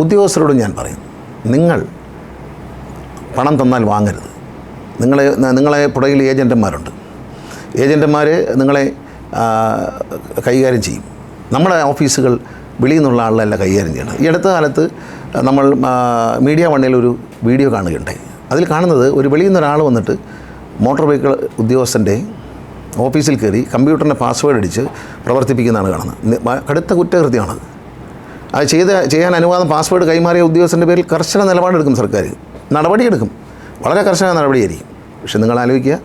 ഉദ്യോഗസ്ഥരോടും ഞാൻ പറയും, നിങ്ങൾ പണം തന്നാൽ വാങ്ങരുത്. നിങ്ങളെ പുറകിൽ ഏജൻറ്റന്മാരുണ്ട്. ഏജൻറ്റന്മാർ നിങ്ങളെ കൈകാര്യം ചെയ്യും. നമ്മുടെ ഓഫീസുകൾ വെളിയിൽ നിന്നുള്ള ആളല്ല കൈകാര്യം ചെയ്യണം. ഈ അടുത്ത കാലത്ത് നമ്മൾ മീഡിയ വണ്ണിൽ ഒരു വീഡിയോ കാണുകയുണ്ടായി. അതിൽ കാണുന്നത് ഒരു വെളിയിൽ നിന്നൊരാൾ വന്നിട്ട് മോട്ടോർ വെഹിക്കിൾ ഉദ്യോഗസ്ഥൻ്റെ ഓഫീസിൽ കയറി കമ്പ്യൂട്ടറിൻ്റെ പാസ്വേഡ് അടിച്ച് പ്രവർത്തിപ്പിക്കുന്നതാണ് കാണുന്നത്. കടുത്ത കുറ്റകൃത്യമാണത്. അത് ചെയ്യാൻ അനുവാദം പാസ്വേഡ് കൈമാറിയ ഉദ്യോഗസ്ഥൻ്റെ പേരിൽ കർശന നിലപാടെടുക്കും സർക്കാർ, നടപടിയെടുക്കും. വളരെ കർശന നടപടിയായിരിക്കും. പക്ഷേ നിങ്ങൾ ആലോചിക്കുക,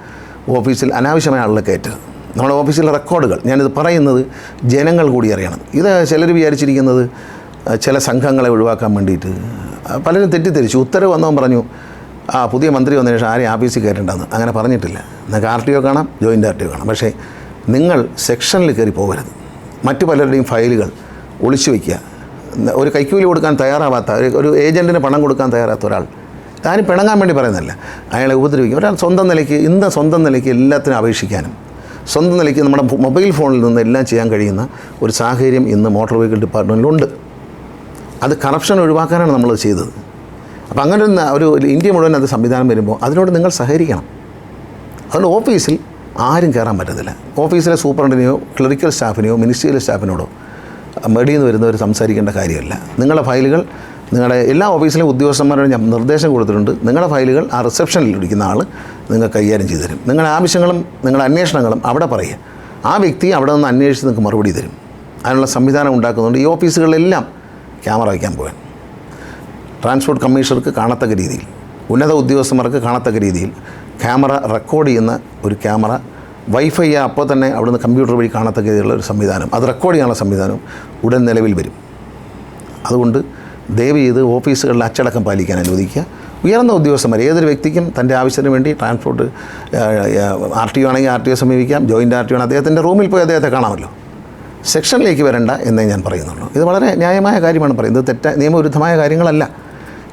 ഓഫീസിൽ അനാവശ്യമായ ആളുകളെ കയറ്റുക. നമ്മുടെ ഓഫീസിലെ റെക്കോർഡുകൾ, ഞാനിത് പറയുന്നത് ജനങ്ങൾ കൂടി അറിയണം. ഇത് ചിലർ വിചാരിച്ചിരിക്കുന്നത് ചില സംഘങ്ങളെ ഒഴിവാക്കാൻ വേണ്ടിയിട്ട് പലരും തെറ്റിദ്ധരിച്ചു. ഉത്തരവ് വന്നവൻ പറഞ്ഞു പുതിയ മന്ത്രി വന്നതിന് ശേഷം ആരെയും ആഫീസിൽ കയറ്റേണ്ടെന്ന്. അങ്ങനെ പറഞ്ഞിട്ടില്ല. നിങ്ങൾക്ക് RTO കാണാം, ജോയിൻ്റ് RTO കാണാം. പക്ഷേ നിങ്ങൾ സെക്ഷനിൽ കയറി പോകരുത്. മറ്റു പലരുടെയും ഫയലുകൾ ഒളിച്ചു വയ്ക്കുക. ഒരു കൈക്കൂലി കൊടുക്കാൻ തയ്യാറാവാത്ത, ഒരു ഏജൻറ്റിന് പണം കൊടുക്കാൻ തയ്യാറാത്ത ഒരാൾ, ആരും പിണങ്ങാൻ വേണ്ടി പറയുന്നതല്ല, അയാളെ ഉപദ്രവിക്കും. ഒരാൾ സ്വന്തം നിലയ്ക്ക് എല്ലാത്തിനും അപേക്ഷിക്കാനും സ്വന്തം നിലയ്ക്ക് നമ്മുടെ മൊബൈൽ ഫോണിൽ നിന്ന് എല്ലാം ചെയ്യാൻ കഴിയുന്ന ഒരു സാഹചര്യം ഇന്ന് മോട്ടോർ വെഹിക്കിൾ ഡിപ്പാർട്ട്മെൻറ്റിലുണ്ട്. അത് കറപ്ഷൻ ഒഴിവാക്കാനാണ് നമ്മളത് ചെയ്തത്. അപ്പോൾ അങ്ങനെ ഒരു ഇന്ത്യ മുഴുവൻ അത് സംവിധാനം വരുമ്പോൾ അതിനോട് നിങ്ങൾ സഹകരിക്കണം. അതുകൊണ്ട് ഓഫീസിൽ ആരും കയറാൻ പറ്റത്തില്ല. ഓഫീസിലെ സൂപ്രണ്ടിനെയോ ക്ലറിക്കൽ സ്റ്റാഫിനെയോ മിനിസ്ട്രിയൽ സ്റ്റാഫിനോടോ വെളിയിൽ നിന്ന് വരുന്നവർ സംസാരിക്കേണ്ട കാര്യമല്ല. നിങ്ങളുടെ ഫയലുകൾ നിങ്ങളുടെ എല്ലാ ഓഫീസിലെ ഉദ്യോഗസ്ഥന്മാരോട് ഞാൻ നിർദ്ദേശം കൊടുത്തിട്ടുണ്ട്. നിങ്ങളുടെ ഫയലുകൾ ആ റിസപ്ഷനിൽ ഇരിക്കുന്ന ആൾ നിങ്ങൾ കൈകാര്യം ചെയ്തു തരും. നിങ്ങളുടെ ആവശ്യങ്ങളും നിങ്ങളുടെ അന്വേഷണങ്ങളും അവിടെ പറയുക. ആ വ്യക്തി അവിടെ നിന്ന് അന്വേഷിച്ച് നിങ്ങൾക്ക് മറുപടി തരും. അതിനുള്ള സംവിധാനം ഉണ്ടാക്കുന്നുണ്ട്. ഈ ഓഫീസുകളിലെല്ലാം ക്യാമറ വയ്ക്കാൻ പോകാൻ, ട്രാൻസ്പോർട്ട് കമ്മീഷണർക്ക് കാണത്തക്ക രീതിയിൽ, ഉന്നത ഉദ്യോഗസ്ഥന്മാർക്ക് കാണത്തക്ക രീതിയിൽ ക്യാമറ റെക്കോർഡ് ചെയ്യുന്ന ഒരു ക്യാമറ, വൈഫൈ അപ്പോൾ തന്നെ അവിടുന്ന് കമ്പ്യൂട്ടർ വഴി കാണത്തക്ക രീതിയിലുള്ള ഒരു സംവിധാനം, അത് റെക്കോർഡ് ചെയ്യാനുള്ള സംവിധാനം ഉടൻ നിലവിൽ വരും. അതുകൊണ്ട് ദയവ് ചെയ്ത് ഓഫീസുകളിൽ അച്ചടക്കം പാലിക്കാൻ അനുവദിക്കുക. ഉയർന്ന ഉദ്യോഗസ്ഥന്മാർ, ഏതൊരു വ്യക്തിക്കും തൻ്റെ ആവശ്യത്തിന് വേണ്ടി ട്രാൻസ്പോർട്ട് RTO ആണെങ്കിൽ RTO സമീപിക്കാം, ജോയിൻ്റ് RTO ആണ്, അദ്ദേഹത്തിൻ്റെ റൂമിൽ പോയി അദ്ദേഹത്തെ കാണാമല്ലോ. സെക്ഷനിലേക്ക് വരണ്ട എന്നേ ഞാൻ പറയുന്നുള്ളൂ. ഇത് വളരെ ന്യായമായ കാര്യമാണ് പറയുന്നത്. നിയമവിരുദ്ധമായ കാര്യങ്ങളല്ല.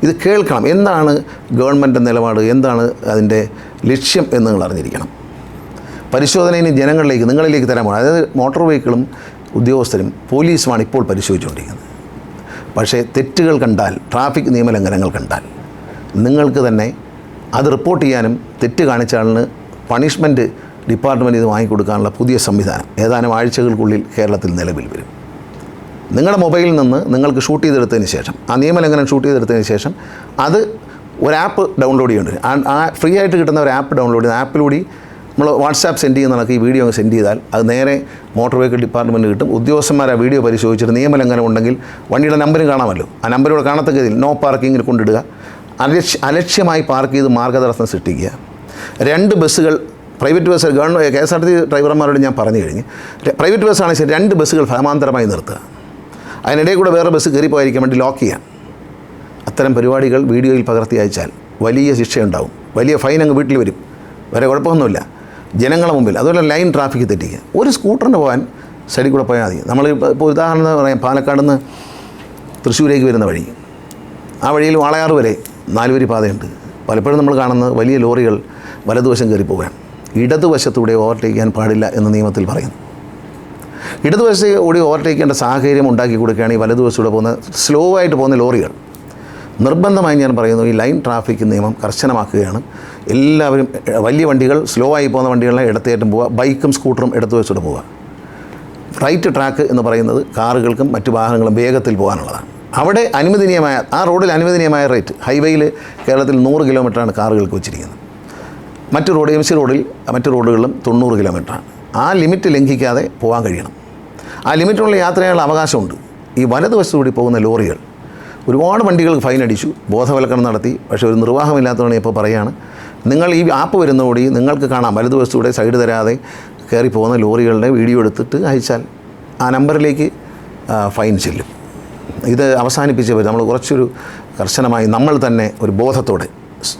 ഇത് കേൾക്കണം. എന്താണ് ഗവൺമെൻറ് നിലപാട്, എന്താണ് അതിൻ്റെ ലക്ഷ്യം എന്ന് നിങ്ങൾ അറിഞ്ഞിരിക്കണം. പരിശോധന ഇനി നിങ്ങളിലേക്ക് തരാൻ പോകണം. അതായത് മോട്ടോർ വെഹിക്കിളും ഉദ്യോഗസ്ഥരും പോലീസുമാണ് ഇപ്പോൾ പരിശോധിച്ചുകൊണ്ടിരിക്കുന്നത്. പക്ഷേ തെറ്റുകൾ കണ്ടാൽ, ട്രാഫിക് നിയമലംഘനങ്ങൾ കണ്ടാൽ നിങ്ങൾക്ക് തന്നെ അത് റിപ്പോർട്ട് ചെയ്യാനും തെറ്റ് കാണിച്ച ആളിന് പണിഷ്മെൻറ്റ് ഡിപ്പാർട്ട്മെൻറ്റ് ഇത് വാങ്ങിക്കൊടുക്കാനുള്ള പുതിയ സംവിധാനം ഏതാനും ആഴ്ചകൾക്കുള്ളിൽ കേരളത്തിൽ നിലവിൽ വരും. നിങ്ങളുടെ മൊബൈലിൽ നിന്ന് നിങ്ങൾക്ക് ഷൂട്ട് ചെയ്തെടുത്തതിന് ശേഷം, ആ നിയമലംഘനം ഷൂട്ട് ചെയ്തെടുത്തതിന് ശേഷം അത് ഒരു ആപ്പ് ഡൗൺലോഡ് ചെയ്യേണ്ടി വരും. ആ ഫ്രീ ആയിട്ട് കിട്ടുന്ന ഒരു ആപ്പ് ഡൗൺലോഡ് ചെയ്യുന്ന ആപ്പിലൂടെ നമ്മൾ വാട്സാപ്പ് സെൻഡ് ചെയ്യുന്ന കണക്ക് ഈ വീഡിയോ അങ്ങ് സെൻഡ് ചെയ്താൽ അത് നേരെ മോട്ടോർ വെഹിക്കിൾ ഡിപ്പാർട്ട്മെൻറ്റ് കിട്ടും. ഉദ്യോഗസ്ഥന്മാർ ആ വീഡിയോ പരിശോധിച്ചിട്ട് നിയമലംഘനം ഉണ്ടെങ്കിൽ വണ്ടിയുടെ നമ്പരും കാണാമല്ലോ, ആ നമ്പരോട് കാണത്തക്ക രീതിയിൽ നോ പാർക്കിങ്ങിൽ കൊണ്ടിടുക. അലക്ഷ്യമായി പാർക്ക് ചെയ്ത് മാർഗ്ഗതടസ്സം സൃഷ്ടിക്കുക. 2 ബസ്സുകൾ, പ്രൈവറ്റ് ബസ്, ഗവൺമെൻറ് KSRTC ഡ്രൈവർമാരോട് ഞാൻ പറഞ്ഞു കഴിഞ്ഞ്, പ്രൈവറ്റ് ബസ്സാണെങ്കിൽ ശരി 2 ബസ്സുകൾ സമാന്തരമായി നിർത്തുക. അതിനിടയിൽ കൂടെ വേറെ ബസ് കയറിപ്പോയിരിക്കാൻ വേണ്ടി ലോക്ക് ചെയ്യാം. അത്തരം പരിപാടികൾ വീഡിയോയിൽ പകർത്തി അയച്ചാൽ വലിയ ശിക്ഷയുണ്ടാവും, വലിയ ഫൈൻ അങ്ങ് വീട്ടിൽ വരും, വേറെ കുഴപ്പമൊന്നുമില്ല ജനങ്ങളുടെ മുമ്പിൽ. അതുപോലെ ലൈൻ ട്രാഫിക് തെറ്റിക്കുക. ഒരു സ്കൂട്ടറിന് പോകാൻ സൈഡിൽ കൂടെ പോയാൽ മതി. നമ്മൾ ഇപ്പോൾ ഉദാഹരണം പറയാം, പാലക്കാട് നിന്ന് തൃശ്ശൂരേക്ക് വരുന്ന വഴി, ആ വഴിയിൽ വാളയാർ വരെ 4 വരി പാതയുണ്ട്. പലപ്പോഴും നമ്മൾ കാണുന്നത് വലിയ ലോറികൾ വലതുവശം കയറി പോകാൻ, ഇടതുവശത്തൂടെ ഓവർടേക്ക് ചെയ്യാൻ പാടില്ല എന്ന് നിയമത്തിൽ പറയുന്നു. ഇടതുവശത്ത് കൂടി ഓവർടേക്ക് ചെയ്യേണ്ട സാഹചര്യം ഉണ്ടാക്കി കൊടുക്കുകയാണെങ്കിൽ വലതുവശത്തൂടെ പോകുന്ന സ്ലോ ആയിട്ട് പോകുന്ന ലോറികൾ നിർബന്ധമായി ഞാൻ പറയുന്നു ഈ ലൈൻ ട്രാഫിക് നിയമം കർശനമാക്കുകയാണ്. എല്ലാവരും വലിയ വണ്ടികൾ, സ്ലോ ആയി പോകുന്ന വണ്ടികളെ ഇടത്തേറ്റും പോവുക, ബൈക്കും സ്കൂട്ടറും ഇടതുവശത്തൂടെ പോവുക. റൈറ്റ് ട്രാക്ക് എന്ന് പറയുന്നത് കാറുകൾക്കും മറ്റു വാഹനങ്ങളും വേഗത്തിൽ പോകാനുള്ളതാണ്. അവിടെ അനുവദനീയമായ, ആ റോഡിൽ അനുവദനീയമായ റേറ്റ്, ഹൈവേയിൽ കേരളത്തിൽ 100 കിലോമീറ്ററാണ് കാറുകൾക്ക് വെച്ചിരിക്കുന്നത്. മറ്റു റോഡ് MC റോഡിൽ മറ്റു റോഡുകളിലും 90 കിലോമീറ്ററാണ്. ആ ലിമിറ്റ് ലംഘിക്കാതെ പോകാൻ കഴിയണം. ആ ലിമിറ്റിനുള്ള യാത്ര ചെയ്യാനുള്ള അവകാശമുണ്ട്. ഈ വലതുവശത്തുകൂടി പോകുന്ന ലോറികൾ, ഒരുപാട് വണ്ടികൾക്ക് ഫൈൻ അടിച്ചു, ബോധവൽക്കരണം നടത്തി. പക്ഷേ ഒരു നിർവാഹമില്ലാത്തതാണ് ഇപ്പോൾ പറയുകയാണ്, നിങ്ങൾ ഈ ആപ്പ് വരുന്നതോടെ നിങ്ങൾക്ക് കാണാം വലതുവശത്തൂടെ സൈഡ് തരാതെ കയറി പോകുന്ന ലോറികളുടെ വീഡിയോ എടുത്തിട്ട് അയച്ചാൽ ആ നമ്പറിലേക്ക് ഫൈൻ ചെല്ലും. ഇത് അവസാനിപ്പിച്ചവർ നമ്മൾ കുറച്ചൊരു കർശനമായി നമ്മൾ തന്നെ ഒരു ബോധത്തോടെ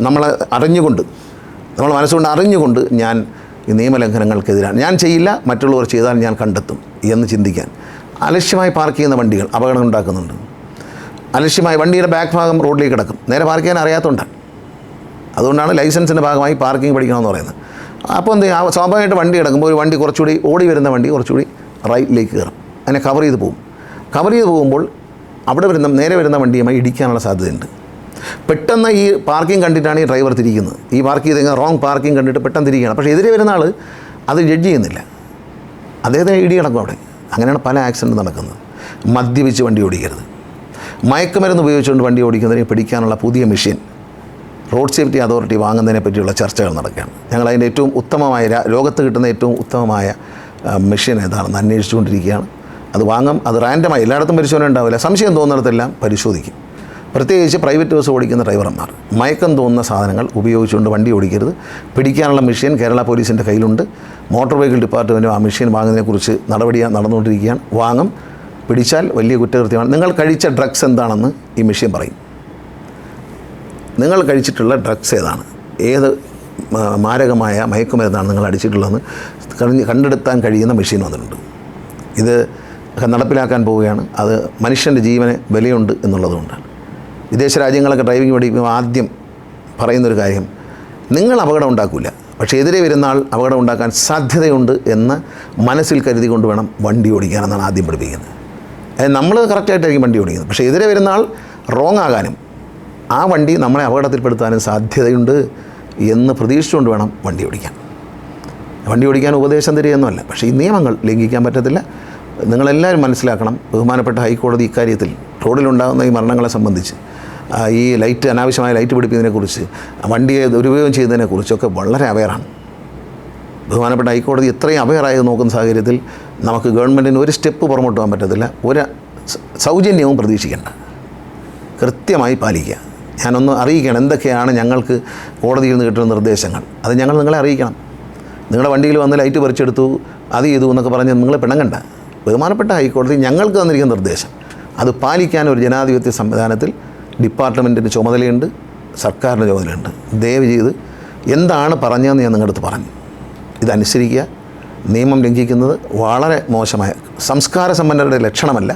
നമ്മൾ മനസ്സുകൊണ്ട് അറിഞ്ഞുകൊണ്ട് ഞാൻ ഈ നിയമലംഘനങ്ങൾക്കെതിരാണ്, ഞാൻ ചെയ്യില്ല, മറ്റുള്ളവർ ചെയ്താൽ ഞാൻ കണ്ടെത്തും എന്ന് ചിന്തിക്കാൻ. അലക്ഷ്യമായി പാർക്ക് ചെയ്യുന്ന വണ്ടികൾ അപകടം ഉണ്ടാക്കുന്നുണ്ട്. അലക്ഷ്യമായി വണ്ടിയുടെ ബാക്ക് ഭാഗം റോഡിലേക്ക് കിടക്കും, നേരെ പാർക്ക് ചെയ്യാൻ അറിയാത്തതുകൊണ്ടാണ്. അതുകൊണ്ടാണ് ലൈസൻസിൻ്റെ ഭാഗമായി പാർക്കിംഗ് പഠിക്കണമെന്ന് പറയുന്നത്. അപ്പോൾ എന്ത് ചെയ്യും, സ്വാഭാവികമായിട്ട് വണ്ടി കിടക്കുമ്പോൾ ഒരു വണ്ടി കുറച്ചുകൂടി ഓടി വരുന്ന വണ്ടി കുറച്ചുകൂടി റൈറ്റിലേക്ക് കയറും, അതിനെ കവർ ചെയ്ത് പോകും. കവർ ചെയ്ത് പോകുമ്പോൾ നേരെ വരുന്ന വണ്ടിയുമായി ഇടിക്കാനുള്ള സാധ്യതയുണ്ട്. പെട്ടെന്ന് ഈ പാർക്കിംഗ് കണ്ടിട്ടാണ് ഈ ഡ്രൈവർ തിരിക്കുന്നത്. ഈ പാർക്ക് ചെയ്തെങ്കിൽ റോങ് പാർക്കിംഗ് കണ്ടിട്ട് പെട്ടെന്ന് തിരിക്കുകയാണ്. പക്ഷേ എതിരെ വരുന്ന ആൾ അത് ജഡ്ജ് ചെയ്യുന്നില്ല, അദ്ദേഹത്തിന് ഇടി കിടക്കും അവിടെ. അങ്ങനെയാണ് പല ആക്സിഡൻറ്റ് നടക്കുന്നത്. മദ്യപിച്ച് വണ്ടി ഓടിക്കരുത്. മയക്കുമരുന്ന് ഉപയോഗിച്ചുകൊണ്ട് വണ്ടി ഓടിക്കുന്നതിനെ പിടിക്കാനുള്ള പുതിയ മെഷീൻ റോഡ് സേഫ്റ്റി അതോറിറ്റി വാങ്ങുന്നതിനെ പറ്റിയുള്ള ചർച്ചകൾ നടക്കുകയാണ്. ഞങ്ങളതിൻ്റെ ഏറ്റവും ഉത്തമമായ ലോകത്ത് കിട്ടുന്ന ഏറ്റവും ഉത്തമമായ മെഷീൻ ഏതാണെന്ന് അന്വേഷിച്ചുകൊണ്ടിരിക്കുകയാണ്. അത് വാങ്ങും. അത് റാൻഡമായി എല്ലായിടത്തും പരിശോധന ഉണ്ടാവില്ല. സംശയം തോന്നുന്നിടത്തെല്ലാം പരിശോധിക്കും. പ്രത്യേകിച്ച് പ്രൈവറ്റ് ബസ് ഓടിക്കുന്ന ഡ്രൈവർമാർ മയക്കം തോന്നുന്ന സാധനങ്ങൾ ഉപയോഗിച്ചുകൊണ്ട് വണ്ടി ഓടിക്കരുത്. പിടിക്കാനുള്ള മെഷീൻ കേരള പോലീസിൻ്റെ കയ്യിലുണ്ട്. മോട്ടോർ വെഹിക്കിൾ ഡിപ്പാർട്ട്മെൻറ്റും ആ മെഷീൻ വാങ്ങുന്നതിനെക്കുറിച്ച് നടപടി നടന്നുകൊണ്ടിരിക്കുകയാണ്. വാങ്ങും. പിടിച്ചാൽ വലിയ കുറ്റകൃത്യമാണ്. നിങ്ങൾ കഴിച്ച ഡ്രഗ്സ് എന്താണെന്ന് ഈ മെഷീൻ പറയും. നിങ്ങൾ കഴിച്ചിട്ടുള്ള ഡ്രഗ്സ് ഏതാണ്, ഏത് മാരകമായ മയക്കുമരുന്നാണ് നിങ്ങൾ അടിച്ചിട്ടുള്ളതെന്ന് കണ്ടെടുത്താൻ കഴിയുന്ന മെഷീൻ വന്നിട്ടുണ്ട്. ഇത് നടപ്പിലാക്കാൻ പോവുകയാണ്. അത് മനുഷ്യൻ്റെ ജീവന് വിലയുണ്ട് എന്നുള്ളതുകൊണ്ടാണ്. വിദേശ രാജ്യങ്ങളൊക്കെ ഡ്രൈവിംഗ് പഠിക്കുമ്പോൾ ആദ്യം പറയുന്നൊരു കാര്യം, നിങ്ങൾ അപകടം ഉണ്ടാക്കില്ല, പക്ഷേ എതിരെ വരുന്ന ആൾ അപകടം ഉണ്ടാക്കാൻ സാധ്യതയുണ്ട് എന്ന് മനസ്സിൽ കരുതി കൊണ്ട് വേണം വണ്ടി ഓടിക്കാനെന്നാണ് ആദ്യം പഠിപ്പിക്കുന്നത്. നമ്മൾ കറക്റ്റായിട്ടായിരിക്കും വണ്ടി ഓടിക്കുന്നത്, പക്ഷേ എതിരെ വരുന്ന ആൾ റോങ് ആകാനും ആ വണ്ടി നമ്മളെ അപകടത്തിൽപ്പെടുത്താനും സാധ്യതയുണ്ട് എന്ന് പ്രതീക്ഷിച്ചുകൊണ്ട് വേണം വണ്ടി ഓടിക്കാൻ. വണ്ടി ഓടിക്കാൻ ഉപദേശം തരികയൊന്നുമല്ല, പക്ഷേ ഈ നിയമങ്ങൾ ലംഘിക്കാൻ പറ്റത്തില്ല. നിങ്ങളെല്ലാവരും മനസ്സിലാക്കണം. ബഹുമാനപ്പെട്ട ഹൈക്കോടതി ഇക്കാര്യത്തിൽ റോഡിലുണ്ടാകുന്ന ഈ മരണങ്ങളെ സംബന്ധിച്ച്, ഈ അനാവശ്യമായ ലൈറ്റ് പിടിപ്പിക്കുന്നതിനെക്കുറിച്ച്, വണ്ടിയെ ദുരുപയോഗം ചെയ്യുന്നതിനെക്കുറിച്ചൊക്കെ വളരെ അവെയറാണ്. ബഹുമാനപ്പെട്ട ഹൈക്കോടതി എത്രയും അവെയറായത് നോക്കുന്ന സാഹചര്യത്തിൽ നമുക്ക് ഗവൺമെൻറ്റിന് ഒരു സ്റ്റെപ്പ് പുറമോട്ട് പോകാൻ പറ്റത്തില്ല. ഒരു സൗജന്യവും പ്രതീക്ഷിക്കേണ്ട, കൃത്യമായി പാലിക്കുക. ഞാനൊന്ന് അറിയിക്കണം എന്തൊക്കെയാണ് ഞങ്ങൾക്ക് കോടതിയിൽ നിന്ന് കിട്ടുന്ന നിർദ്ദേശങ്ങൾ. അത് ഞങ്ങൾ നിങ്ങളെ അറിയിക്കണം. നിങ്ങളുടെ വണ്ടിയിൽ വന്ന് ലൈറ്റ് പറിച്ചെടുത്തു, അത് ചെയ്തു എന്നൊക്കെ പറഞ്ഞ് നിങ്ങൾ പിണങ്ങണ്ട. ബഹുമാനപ്പെട്ട ഹൈക്കോടതി ഞങ്ങൾക്ക് തന്നിരിക്കുന്ന നിർദ്ദേശം അത് പാലിക്കാൻ ഒരു ജനാധിപത്യ സംവിധാനത്തിൽ ഡിപ്പാർട്ട്മെൻറ്റിന് ചുമതലയുണ്ട്, സർക്കാരിന് ചുമതലയുണ്ട്. ദയവ് ചെയ്ത് എന്താണ് പറഞ്ഞതെന്ന് ഞാൻ നിങ്ങളുടെ അടുത്ത് പറഞ്ഞു. ഇതനുസരിക്കുക. നിയമം ലംഘിക്കുന്നത് വളരെ മോശമായ സംസ്കാര സമ്പന്നരുടെ ലക്ഷണമല്ല.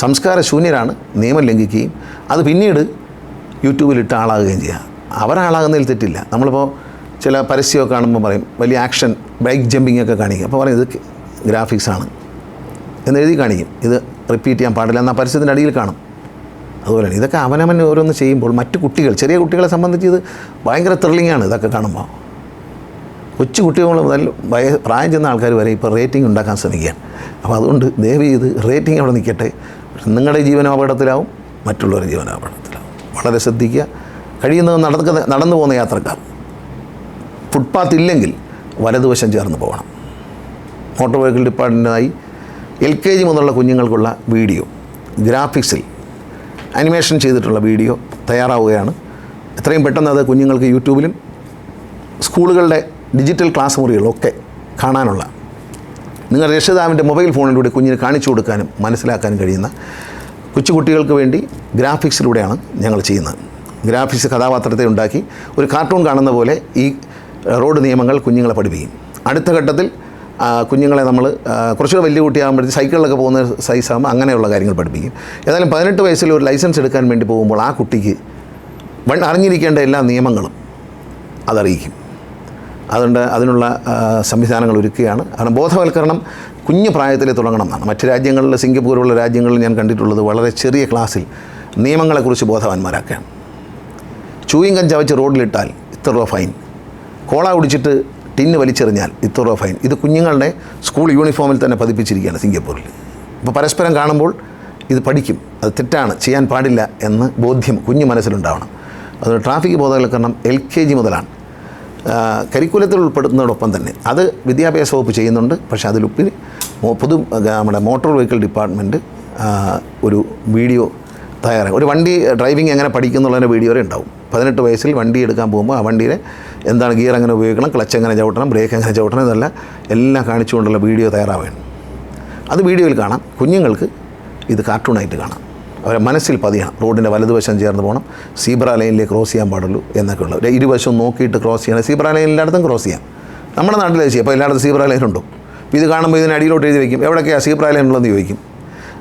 സംസ്കാരശൂന്യരാണ് നിയമം ലംഘിക്കുകയും അത് പിന്നീട് യൂട്യൂബിലിട്ട് ആളാകുകയും ചെയ്യുക. അവരാളാകുന്നതിൽ തെറ്റില്ല. നമ്മളിപ്പോൾ ചില പരസ്യമൊക്കെ കാണുമ്പോൾ പറയും വലിയ ആക്ഷൻ ബൈക്ക് ജമ്പിങ് ഒക്കെ കാണിക്കും. അപ്പോൾ പറയും ഇത് ഗ്രാഫിക്സാണ് എന്നെഴുതി കാണിക്കും. ഇത് റിപ്പീറ്റ് ചെയ്യാൻ പാടില്ല എന്നാൽ പരസ്യത്തിൻ്റെ അടിയിൽ കാണും. അതുപോലെ ഇതൊക്കെ അവനവൻ ഓരോന്ന് ചെയ്യുമ്പോൾ മറ്റു കുട്ടികൾ, ചെറിയ കുട്ടികളെ സംബന്ധിച്ച് ഇത് ഭയങ്കര ത്രില്ലിങ്ങാണ്. ഇതൊക്കെ കാണുമ്പോൾ കൊച്ചു കുട്ടികൾ മുതൽ പ്രായം ചെന്ന ആൾക്കാർ വരെ ഇപ്പോൾ റേറ്റിംഗ് ഉണ്ടാക്കാൻ ശ്രമിക്കുകയാണ്. അപ്പോൾ അതുകൊണ്ട് ദയവ് ചെയ്ത് റേറ്റിംഗ് അവിടെ നിൽക്കട്ടെ. നിങ്ങളുടെ ജീവനും അപകടത്തിലാവും, മറ്റുള്ളവരുടെ ജീവനും അപകടത്തിലാവും. വളരെ ശ്രദ്ധിക്കുക. കഴിയുന്നത് നടന്നു പോകുന്ന യാത്രക്കാർ ഫുട്പാത്ത് ഇല്ലെങ്കിൽ വലതുവശം ചേർന്ന് പോകണം. മോട്ടോർ വെഹിക്കിൾ ഡിപ്പാർട്ട്മെൻറ്റിനായി LKG മുതലുള്ള കുഞ്ഞുങ്ങൾക്കുള്ള വീഡിയോ ഗ്രാഫിക്സിൽ അനിമേഷൻ ചെയ്തിട്ടുള്ള വീഡിയോ തയ്യാറാവുകയാണ്. എത്രയും പെട്ടെന്ന് അത് കുഞ്ഞുങ്ങൾക്ക് യൂട്യൂബിലും സ്കൂളുകളുടെ ഡിജിറ്റൽ ക്ലാസ് മുറികളിലൊക്കെ കാണാനുള്ള, നിങ്ങളുടെ രക്ഷിതാവിൻ്റെ മൊബൈൽ ഫോണിലൂടെ കുഞ്ഞിന് കാണിച്ചു കൊടുക്കാനും മനസ്സിലാക്കാനും കഴിയുന്ന കൊച്ചുകുട്ടികൾക്ക് വേണ്ടി ഗ്രാഫിക്സിലൂടെയാണ് ഞങ്ങൾ ചെയ്യുന്നത്. ഗ്രാഫിക്സ് കഥാപാത്രത്തെ ഉണ്ടാക്കി ഒരു കാർട്ടൂൺ കാണുന്ന പോലെ ഈ റോഡ് നിയമങ്ങൾ കുഞ്ഞുങ്ങളെ പഠിപ്പിക്കും. അടുത്ത ഘട്ടത്തിൽ കുഞ്ഞുങ്ങളെ നമ്മൾ കുറച്ചുകൂടെ വലിയ കുട്ടിയാകുമ്പോഴത്തേക്ക് സൈക്കിളിലൊക്കെ പോകുന്ന സൈസാകുമ്പോൾ അങ്ങനെയുള്ള കാര്യങ്ങൾ പഠിപ്പിക്കും. ഏതായാലും 18 വയസ്സിൽ ഒരു ലൈസൻസ് എടുക്കാൻ വേണ്ടി പോകുമ്പോൾ ആ കുട്ടിക്ക് അറിഞ്ഞിരിക്കേണ്ട എല്ലാ നിയമങ്ങളും അതറിയിക്കും. അതുകൊണ്ട് അതിനുള്ള സംവിധാനങ്ങൾ ഒരുക്കുകയാണ്. കാരണം ബോധവൽക്കരണം കുഞ്ഞു പ്രായത്തിലേ തുടങ്ങണം എന്നാണ്. മറ്റ് രാജ്യങ്ങളിൽ, സിംഗപ്പൂർ പോലുള്ള രാജ്യങ്ങളിൽ ഞാൻ കണ്ടിട്ടുള്ളത് വളരെ ചെറിയ ക്ലാസ്സിൽ നിയമങ്ങളെക്കുറിച്ച് ബോധവാന്മാരാക്കുകയാണ്. ചൂയിങ്കം ചവച്ച് റോഡിലിട്ടാൽ ഇത്ര രൂപ ഫൈൻ, കോള കുടിച്ചിട്ട് ടിന്ന് വലിച്ചെറിഞ്ഞാൽ ഇത്ര രൂപ ഫൈൻ. ഇത് കുഞ്ഞുങ്ങളുടെ സ്കൂൾ യൂണിഫോമിൽ തന്നെ പതിപ്പിച്ചിരിക്കുകയാണ് സിംഗപ്പൂരിൽ. അപ്പോൾ പരസ്പരം കാണുമ്പോൾ ഇത് പഠിക്കും. അത് തെറ്റാണ്, ചെയ്യാൻ പാടില്ല എന്ന് ബോധ്യം കുഞ്ഞു മനസ്സിലുണ്ടാവണം. അതുകൊണ്ട് ട്രാഫിക് ബോധവൽക്കരണം LKG മുതലാണ്. കരിക്കുലത്തിൽ ഉൾപ്പെടുത്തുന്നതോടൊപ്പം തന്നെ അത് വിദ്യാഭ്യാസ വകുപ്പ് ചെയ്യുന്നുണ്ട്. പക്ഷേ അതിലുപരി നമ്മുടെ മോട്ടോർ വെഹിക്കിൾ ഡിപ്പാർട്ട്മെൻറ്റ് ഒരു വീഡിയോ തയ്യാറാക്കും. ഒരു വണ്ടി ഡ്രൈവിംഗ് എങ്ങനെ പഠിക്കുന്നുള്ളതിൻ്റെ വീഡിയോ വരെ ഉണ്ടാവും. 18 വയസ്സിൽ വണ്ടി എടുക്കാൻ പോകുമ്പോൾ ആ വണ്ടിയിലെ എന്താണ് ഗിയർ എങ്ങനെ ഉപയോഗിക്കണം, ക്ലച്ച് എങ്ങനെ ചവിട്ടണം, ബ്രേക്ക് എങ്ങനെ ചവിട്ടണം, ഇതെല്ലാം എല്ലാം കാണിച്ചുകൊണ്ടുള്ള വീഡിയോ തയ്യാറാവുകയാണ്. അത് വീഡിയോയിൽ കാണാം. കുഞ്ഞുങ്ങൾക്ക് ഇത് കാർട്ടൂണായിട്ട് കാണാം. അവരെ മനസ്സിൽ പതിയണം. റോഡിൻ്റെ വലതുവശം ചേർന്ന് പോകണം, സീബ്ര ലൈനിലേക്ക് ക്രോസ് ചെയ്യാൻ പാടുള്ളൂ എന്നൊക്കെ ഉള്ളത്. ഇരുവശവും നോക്കിയിട്ട് ക്രോസ് ചെയ്യണം. സീബ്ര ലൈൻ എല്ലായിടത്തും ക്രോസ് ചെയ്യാം. നമ്മുടെ നാട്ടിൽ ചെയ്യാം. അപ്പോൾ എല്ലായിടത്തും സീബ്ര ലൈൻ ഉണ്ടോ? ഇത് കാണുമ്പോൾ ഇതിന് അടിയിലോട്ട് എഴുതി വയ്ക്കും. എവിടെയൊക്കെയാണ് സീബ്ര ലൈൻ ഉള്ളതെന്ന് ചോദിക്കും.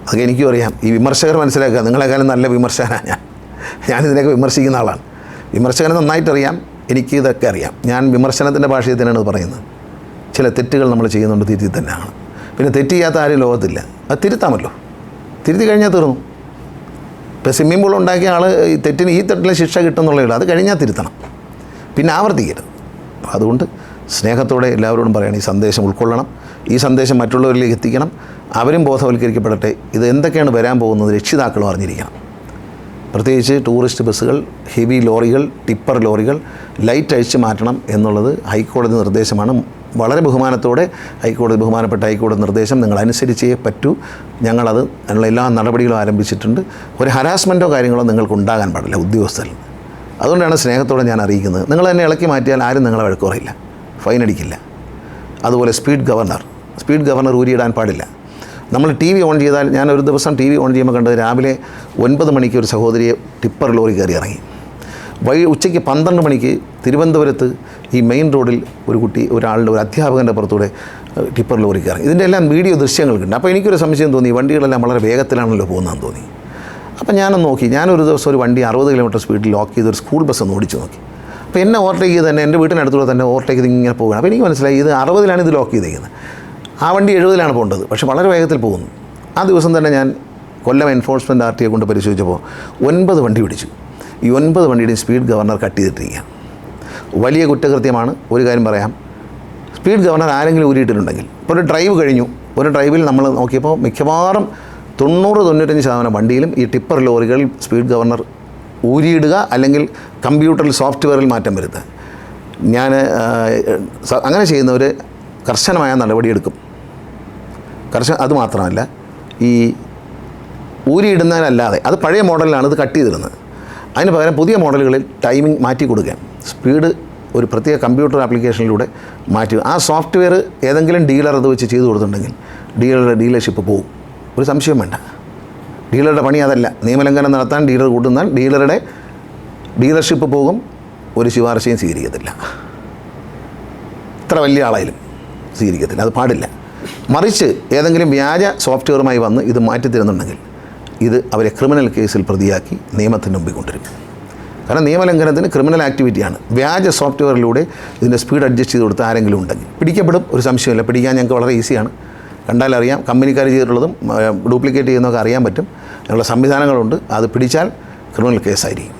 അതൊക്കെ എനിക്കും അറിയാം. ഈ വിമർശകർ മനസ്സിലാക്കുക. നിങ്ങളെക്കാളും നല്ല വിമർശകനാണ് ഞാനിതിനൊക്കെ വിമർശിക്കുന്ന ആളാണ്. വിമർശകനെ നന്നായിട്ടറിയാം. എനിക്ക് ഇതൊക്കെ അറിയാം. ഞാൻ വിമർശനത്തിൻ്റെ ഭാഷയിൽ തന്നെയാണ് പറയുന്നത്. ചില തെറ്റുകൾ നമ്മൾ ചെയ്യുന്നുണ്ട്, തിരുത്തി തന്നെയാണ്. പിന്നെ തെറ്റ് ചെയ്യാത്ത ആരും ലോകത്തില്ല. അത് തിരുത്താമല്ലോ. തിരുത്തി കഴിഞ്ഞാൽ തീർന്നു. ഇപ്പോൾ സ്വിമ്മിംഗ് പൂൾ ഉണ്ടാക്കിയ ആൾ ഈ തെറ്റിലെ ശിക്ഷ കിട്ടുന്നുള്ളേ ഉള്ളൂ. അത് കഴിഞ്ഞാൽ തിരുത്തണം, പിന്നെ ആവർത്തിക്കരുത്. അതുകൊണ്ട് സ്നേഹത്തോടെ എല്ലാവരോടും പറയണം, ഈ സന്ദേശം ഉൾക്കൊള്ളണം, ഈ സന്ദേശം മറ്റുള്ളവരിലേക്ക് എത്തിക്കണം, അവരും ബോധവൽക്കരിക്കപ്പെടട്ടെ. ഇത് എന്തൊക്കെയാണ് വരാൻ പോകുന്നത് രക്ഷിതാക്കളും അറിഞ്ഞിരിക്കണം. പ്രത്യേകിച്ച് ടൂറിസ്റ്റ് ബസ്സുകൾ, ഹെവി ലോറികൾ, ടിപ്പർ ലോറികൾ ലൈറ്റ് അഴിച്ചു മാറ്റണം എന്നുള്ളത് ഹൈക്കോടതി നിർദ്ദേശമാണ്. വളരെ ബഹുമാനത്തോടെ ബഹുമാനപ്പെട്ട ഹൈക്കോടതി നിർദ്ദേശം നിങ്ങൾ അനുസരിച്ചേ പറ്റൂ. ഞങ്ങളത് അതിനുള്ള എല്ലാ നടപടികളും ആരംഭിച്ചിട്ടുണ്ട്. ഒരു ഹരാസ്മെൻറ്റോ കാര്യങ്ങളോ നിങ്ങൾക്ക് ഉണ്ടാകാൻ പാടില്ല ഉദ്യോഗസ്ഥരിൽ. അതുകൊണ്ടാണ് സ്നേഹത്തോടെ ഞാൻ അറിയിക്കുന്നത്. നിങ്ങൾ തന്നെ ഇളക്കി മാറ്റിയാൽ ആരും നിങ്ങളെ വഴക്ക് പറയില്ല, ഫൈൻ അടിക്കില്ല. അതുപോലെ സ്പീഡ് ഗവർണർ ഊരിയിടാൻ പാടില്ല. നമ്മൾ ടി വി ഓൺ ചെയ്താൽ, ഞാൻ ഒരു ദിവസം ടി വി ഓൺ ചെയ്യുമ്പോൾ കണ്ടത് രാവിലെ 9 മണിക്ക് ഒരു സഹോദരിയെ ടിപ്പർ ലോറി കയറി ഇറങ്ങി. ഉച്ചയ്ക്ക് 12 മണിക്ക് തിരുവനന്തപുരത്ത് ഈ മെയിൻ റോഡിൽ ഒരു അധ്യാപകൻ്റെ പുറത്തൂടെ ടിപ്പർ ലോറി കയറി. ഇതിൻ്റെ എല്ലാം വീഡിയോ ദൃശ്യങ്ങൾക്കുണ്ട്. അപ്പോൾ എനിക്കൊരു സംശയം തോന്നി, വണ്ടികളെല്ലാം വളരെ വേഗത്തിലാണല്ലോ പോകുന്നതെന്ന് തോന്നി. അപ്പോൾ ഞാനൊന്ന് നോക്കി. ഞാനൊരു ദിവസം ഒരു വണ്ടി 60 കിലോമീറ്റർ സ്പീഡിൽ ലോക്ക് ചെയ്ത് ഒരു സ്കൂൾ ബസ് ഒന്ന് ഓടിച്ച് നോക്കി. അപ്പോൾ എന്നെ ഓവർടേക്ക് ചെയ്ത് തന്നെ എൻ്റെ വീട്ടിനടുത്തൂടെ തന്നെ ഓവർടേക്ക് ചെയ്ത് ഇങ്ങനെ പോകുകയാണ്. അപ്പോൾ എനിക്ക് മനസ്സിലായി ഇത് 60-ലാണ് ഇത് ലോക്ക് ചെയ്തിരിക്കുന്നത്. ആ വണ്ടി 70-ലാണ് പോകേണ്ടത്, പക്ഷേ വളരെ വേഗത്തിൽ പോകുന്നു. ആ ദിവസം തന്നെ ഞാൻ കൊല്ലം എൻഫോഴ്സ്മെൻറ്റ് RTO കൊണ്ട് പരിശോധിച്ചപ്പോൾ 9 വണ്ടി പിടിച്ചു. ഈ 9 വണ്ടിയുടെയും സ്പീഡ് ഗവർണർ കട്ട് ചെയ്തിട്ടിരിക്കുക. വലിയ കുറ്റകൃത്യമാണ്. ഒരു കാര്യം പറയാം, സ്പീഡ് ഗവർണർ ആരെങ്കിലും ഊരിയിട്ടിട്ടുണ്ടെങ്കിൽ, ഇപ്പോൾ ഒരു ഡ്രൈവ് കഴിഞ്ഞു, ഒരു ഡ്രൈവിൽ നമ്മൾ നോക്കിയപ്പോൾ മിക്കവാറും 90-95% വണ്ടിയിലും ഈ ടിപ്പർ ലോറികൾ സ്പീഡ് ഗവർണർ ഊരിയിടുക അല്ലെങ്കിൽ കമ്പ്യൂട്ടറിൽ സോഫ്റ്റ്വെയറിൽ മാറ്റം വരുത്തുക. ഞാൻ അങ്ങനെ ചെയ്യുന്നവർ കർശനമായ നടപടിയെടുക്കും. അതുമാത്രമല്ല, ഈ ഊരിയിടുന്നതിനല്ലാതെ, അത് പഴയ മോഡലിലാണ് ഇത് കട്ട് ചെയ്തിരുന്നത്, അതിന് പകരം പുതിയ മോഡലുകളിൽ ടൈമിംഗ് മാറ്റി കൊടുക്കാൻ, സ്പീഡ് ഒരു പ്രത്യേക കമ്പ്യൂട്ടർ ആപ്ലിക്കേഷനിലൂടെ മാറ്റി, ആ സോഫ്റ്റ്വെയർ ഏതെങ്കിലും ഡീലർ അത് വെച്ച് ചെയ്തു കൊടുത്തിട്ടുണ്ടെങ്കിൽ ഡീലർഷിപ്പ് പോകും. ഒരു സംശയം വേണ്ട. ഡീലറുടെ പണി അതല്ല. നിയമലംഘനം നടത്താൻ ഡീലർ കൂട്ടുന്നാൽ ഡീലർഷിപ്പ് പോകും. ഒരു ശുപാർശയും സ്വീകരിക്കത്തില്ല. ഇത്ര വലിയ ആളായാലും സ്വീകരിക്കത്തില്ല. അത് പാടില്ല. മറിച്ച് ഏതെങ്കിലും വ്യാജ സോഫ്റ്റ്വെയറുമായി വന്ന് ഇത് മാറ്റിത്തരുന്നുണ്ടെങ്കിൽ ഇത് അവരെ ക്രിമിനൽ കേസിൽ പ്രതിയാക്കി നിയമത്തിന് മുമ്പിൽ കൊണ്ടുവരും. കാരണം നിയമലംഘനത്തിന് ക്രിമിനൽ ആക്ടിവിറ്റിയാണ്. വ്യാജ സോഫ്റ്റ്വെയറിലൂടെ ഇതിൻ്റെ സ്പീഡ് അഡ്ജസ്റ്റ് ചെയ്ത് കൊടുത്ത ആരെങ്കിലും ഉണ്ടെങ്കിൽ പിടിക്കപ്പെടും. ഒരു സംശയമില്ല. പിടിക്കാൻ ഞങ്ങൾക്ക് വളരെ ഈസിയാണ്. കണ്ടാലറിയാം. കമ്പനിക്കാർ ചെയ്തിട്ടുള്ളതും ഡ്യൂപ്ലിക്കേറ്റ് ചെയ്യുന്നതൊക്കെ അറിയാൻ പറ്റും. അതിനുള്ള സംവിധാനങ്ങളുണ്ട്. അത് പിടിച്ചാൽ ക്രിമിനൽ കേസായിരിക്കും.